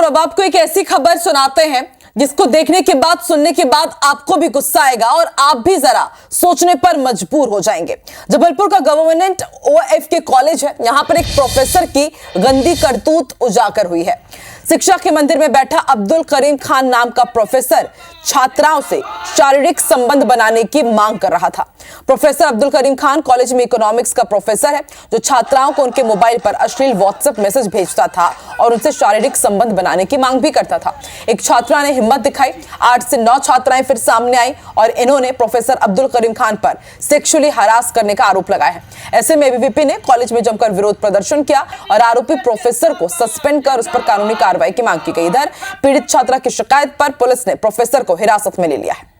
और अब आपको एक ऐसी खबर सुनाते हैं जिसको देखने के बाद, सुनने के बाद आपको भी गुस्सा आएगा और आप भी जरा सोचने पर मजबूर हो जाएंगे। जबलपुर का गवर्नमेंट OFK कॉलेज है। यहां पर एक प्रोफेसर की गंदी करतूत उजागर हुई है। शिक्षा के मंदिर में बैठा अब्दुल करीम खान नाम का प्रोफेसर छात्राओं से शारीरिक संबंध बनाने की मांग कर रहा था। प्रोफेसर अब्दुल करीम खान कॉलेज में इकोनॉमिक्स का प्रोफेसर है, जो छात्राओं को उनके मोबाइल पर अश्लील व्हाट्सएप मैसेज भेजता था और उनसे शारीरिक संबंध बनाने की मांग भी करता था। एक छात्रा ने हिम्मत दिखाई, 8 से 9 छात्राएं फिर सामने आई और इन्होंने प्रोफेसर अब्दुल करीम खान पर सेक्सुअली हरास करने का आरोप लगाया है। ऐसे में ABVP ने कॉलेज में जमकर विरोध प्रदर्शन किया और आरोपी प्रोफेसर को सस्पेंड कर उस पर कानूनी कार्रवाई की मांग की गई। इधर पीड़ित छात्रा की शिकायत पर पुलिस ने प्रोफेसर को हिरासत में ले लिया है।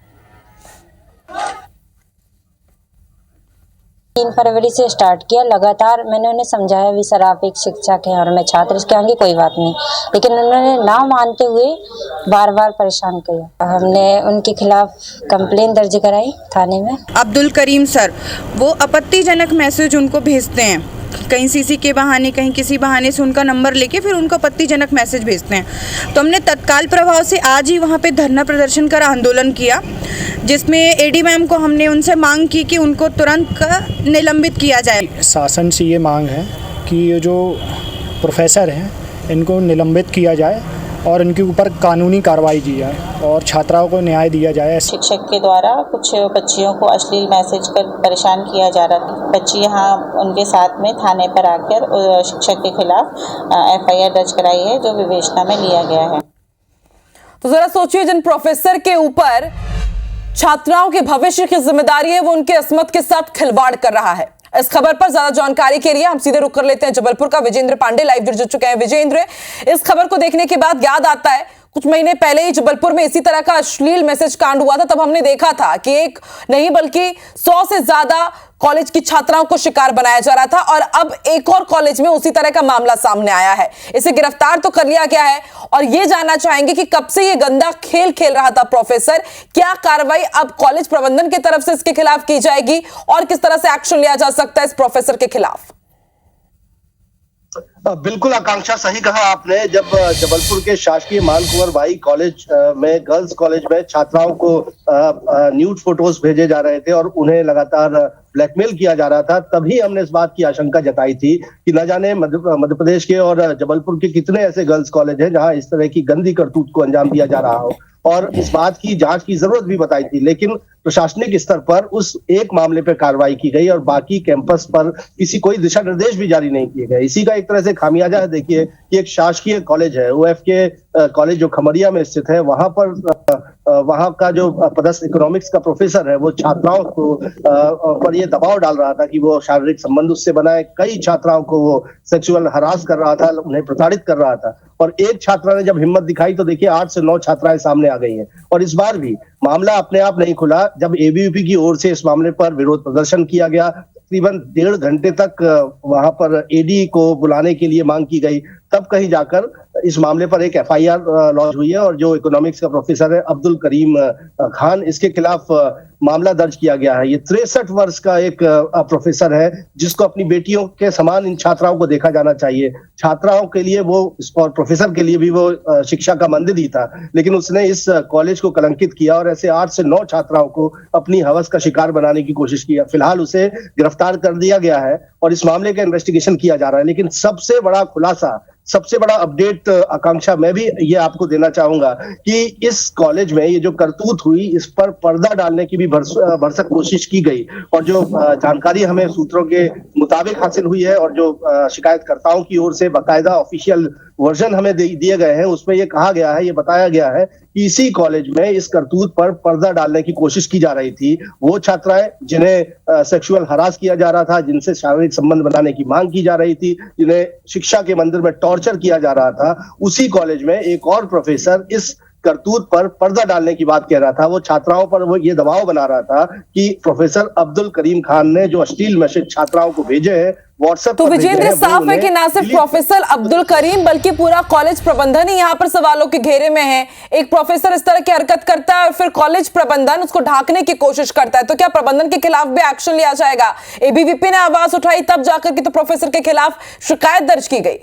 3 फरवरी से स्टार्ट किया। लगातार मैंने उन्हें समझाया भी सर आप एक शिक्षक हैं और मैं छात्र, इसके आगे कोई बात नहीं, लेकिन उन्होंने ना मानते हुए बार बार परेशान किया। हमने उनके खिलाफ कंप्लेन दर्ज कराई थाने में। अब्दुल करीम सर वो आपत्तिजनक मैसेज उनको भेजते हैं, कहीं CC के बहाने, कहीं किसी बहाने से उनका नंबर लेके फिर उनको आपत्तिजनक मैसेज भेजते हैं। तो हमने तत्काल प्रभाव से आज ही वहाँ पे धरना प्रदर्शन कर आंदोलन किया, जिसमें AD मैम को हमने उनसे मांग की कि उनको तुरंत निलंबित किया जाए। शासन से ये मांग है कि ये जो प्रोफेसर हैं इनको निलंबित किया जाए और इनके ऊपर कानूनी कार्रवाई की जाए और छात्राओं को न्याय दिया जाए। शिक्षक के द्वारा कुछ बच्चियों को अश्लील मैसेज कर परेशान किया जा रहा था। बच्ची यहाँ उनके साथ में थाने पर आकर शिक्षक के खिलाफ FIR दर्ज कराई है, जो विवेचना में लिया गया है। तो जरा सोचिए, जिन प्रोफेसर के ऊपर छात्राओं के भविष्य की जिम्मेदारी है, वो उनके अस्मत के साथ खिलवाड़ कर रहा है। इस खबर पर ज्यादा जानकारी के लिए हम सीधे रुक कर लेते हैं जबलपुर का। विजेंद्र पांडे लाइव जुड़ चुके हैं। विजेंद्र, इस खबर को देखने के बाद याद आता है कुछ महीने पहले ही जबलपुर में इसी तरह का अश्लील मैसेज कांड हुआ था। तब हमने देखा था कि एक नहीं बल्कि 100 से ज्यादा कॉलेज की छात्राओं को शिकार बनाया जा रहा था और अब एक और कॉलेज में उसी तरह का मामला सामने आया है। इसे गिरफ्तार तो कर लिया गया है और यह जानना चाहेंगे कि कब से यह गंदा खेल खेल रहा था प्रोफेसर, क्या कार्रवाई अब कॉलेज प्रबंधन की तरफ से इसके खिलाफ की जाएगी और किस तरह से एक्शन लिया जा सकता है इस प्रोफेसर के खिलाफ? बिल्कुल आकांक्षा, सही कहा आपने। जब जबलपुर के शासकीय मान कुंवर बाई कॉलेज में, गर्ल्स कॉलेज में छात्राओं को न्यूड फोटोज भेजे जा रहे थे और उन्हें लगातार ब्लैकमेल किया जा रहा था, तभी हमने इस बात की आशंका जताई थी कि न जाने मध्य प्रदेश के और जबलपुर के कितने ऐसे गर्ल्स कॉलेज हैं जहां इस तरह की गंदी करतूत को अंजाम दिया जा रहा हो, और इस बात की जांच की जरूरत भी बताई थी। लेकिन प्रशासनिक स्तर पर उस एक मामले पर कार्रवाई की गई और बाकी कैंपस पर किसी कोई दिशा निर्देश भी जारी नहीं किए गए। इसी का एक तरह से खामियाजा है। देखिए कि एक शासकीय कॉलेज है, OFK कॉलेज जो खमरिया में स्थित है, वहां का जो पदस्थ इकोनॉमिक्स का प्रोफेसर है वो छात्राओं को पर ये दबाव डाल रहा था कि वो शारीरिक संबंध उससे बनाए। कई छात्राओं को वो सेक्सुअल हरास कर रहा था, उन्हें प्रताड़ित कर रहा था। और एक छात्रा ने जब हिम्मत दिखाई तो देखिए 8 से 9 छात्राएं सामने आ गई हैं। और इस बार भी मामला अपने आप नहीं खुला। जब ABVP की ओर से इस मामले पर विरोध प्रदर्शन किया गया, तकरीबन 1.5 घंटे तक वहां पर AD को बुलाने के लिए मांग की गई, तब कहीं जाकर इस मामले पर एक FIR लॉन्च हुई है और जो इकोनॉमिक्स का प्रोफेसर है अब्दुल करीम खान, इसके खिलाफ मामला दर्ज किया गया है। ये 63 वर्ष का एक प्रोफेसर है जिसको अपनी बेटियों के समान इन छात्राओं को देखा जाना चाहिए। छात्राओं के लिए वो और प्रोफेसर के लिए भी वो शिक्षा का मंदिर ही था, लेकिन उसने इस कॉलेज को कलंकित किया और ऐसे 8 से 9 छात्राओं को अपनी हवस का शिकार बनाने की कोशिश की। फिलहाल उसे गिरफ्तार कर दिया गया है और इस मामले का इन्वेस्टिगेशन किया जा रहा है। लेकिन सबसे बड़ा खुलासा, सबसे बड़ा अपडेट आकांक्षा मैं भी ये आपको देना चाहूंगा कि इस कॉलेज में ये जो करतूत हुई, इस पर पर्दा डालने की भी भरसक कोशिश की गई। और जो जानकारी हमें सूत्रों के मुताबिक हासिल हुई है और जो शिकायतकर्ताओं की ओर से बाकायदा ऑफिशियल वर्जन हमें दिए गए हैं, उसमें ये कहा गया है, ये बताया गया है कि इसी कॉलेज में इस करतूत पर पर्दा डालने की कोशिश की जा रही थी। वो छात्राएं जिन्हें सेक्सुअल हरास किया जा रहा था, जिनसे शारीरिक संबंध बनाने की मांग की जा रही थी, जिन्हें शिक्षा के मंदिर में टॉर्चर किया जा रहा था, उसी कॉलेज में एक और प्रोफेसर इस करतूत पर पर्दा डालने की बात कह रहा था। वो छात्राओं पर वो ये दबाव बना रहा था कि प्रोफेसर अब्दुल करीम खान ने जो अश्लील मैसेज छात्राओं को भेजे हैं व्हाट्सएप तो विजेंद्र, साफ है कि ना सिर्फ प्रोफेसर अब्दुल करीम बल्कि पूरा कॉलेज प्रबंधन ही यहाँ पर सवालों के घेरे में है। एक प्रोफेसर इस तरह की हरकत करता है और फिर कॉलेज प्रबंधन उसको ढांकने की कोशिश करता है, तो क्या प्रबंधन के खिलाफ भी एक्शन लिया जाएगा? ABVP ने आवाज उठाई तब जाकर के तो प्रोफेसर के खिलाफ शिकायत दर्ज की गई।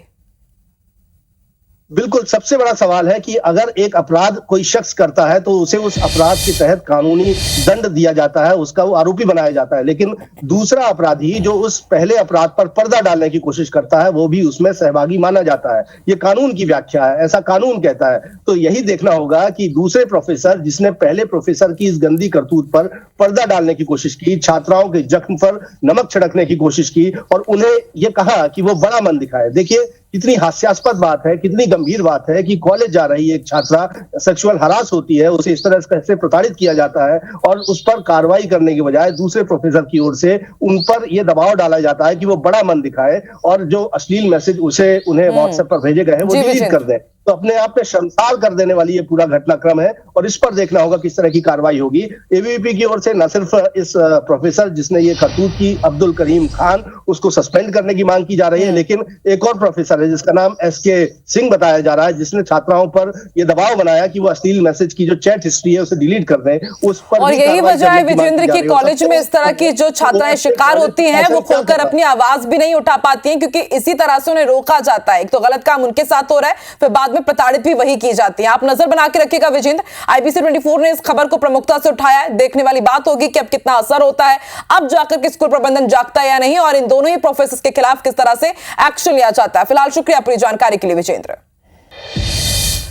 बिल्कुल, सबसे बड़ा सवाल है कि अगर एक अपराध कोई शख्स करता है तो उसे उस अपराध के तहत कानूनी दंड दिया जाता है, उसका वो आरोपी बनाया जाता है, लेकिन दूसरा अपराधी जो उस पहले अपराध पर पर्दा डालने की कोशिश करता है वो भी उसमें सहभागी माना जाता है। ये कानून की व्याख्या है, ऐसा कानून कहता है। तो यही देखना होगा कि दूसरे प्रोफेसर जिसने पहले प्रोफेसर की इस गंदी करतूत पर पर्दा डालने की कोशिश की, छात्राओं के जख्म पर नमक छिड़कने की कोशिश की और उन्हें ये कहा कि वो बड़ा मन दिखाए। देखिए कितनी हास्यास्पद बात है, कितनी गंभीर बात है कि कॉलेज जा रही एक छात्रा सेक्सुअल हरास होती है, उसे इस तरह से प्रताड़ित किया जाता है और उस पर कार्रवाई करने के बजाय दूसरे प्रोफेसर की ओर से उन पर यह दबाव डाला जाता है कि वो बड़ा मन दिखाए और जो अश्लील मैसेज उसे उन्हें व्हाट्सएप पर भेजे गए हैं वो डिलीट कर दें। तो अपने आप में शर्मसार कर देने वाली ये पूरा घटनाक्रम है और इस पर देखना होगा किस तरह की कार्रवाई होगी। एबीवीपी की ओर से न सिर्फ इस प्रोफेसर जिसने ये करतूत की अब्दुल करीम खान, उसको सस्पेंड करने की मांग की जा रही है, लेकिन एक और प्रोफेसर है जिसका नाम एसके सिंह बताया जा रहा है, जिसने छात्राओं पर यह दबाव बनाया कि वो अश्लील मैसेज की जो चैट हिस्ट्री है उसे डिलीट कर दें, उस पर। और यही वजह है विजेंद्र की कॉलेज में इस तरह की जो छात्राएं शिकार होती हैं वो खुलकर अपनी आवाज भी नहीं उठा पाती हैं, क्योंकि इसी तरह से उन्हें रोका जाता है। एक तो गलत काम उनके साथ हो रहा है, फिर बाद में प्रताड़ित भी वही की जाती है। आप नजर बना के रखिएगा विजेंद्र। IBC 24 ने इस खबर को प्रमुखता से उठाया है। देखने वाली बात होगी कि अब कितना असर होता है, अब जाकर के स्कूल प्रबंधन जागता है या नहीं, और इन दोनों ही प्रोफेसर्स के खिलाफ किस तरह से एक्शन लिया जाता है। फिलहाल शुक्रिया पूरी जानकारी के लिए विजेंद्र।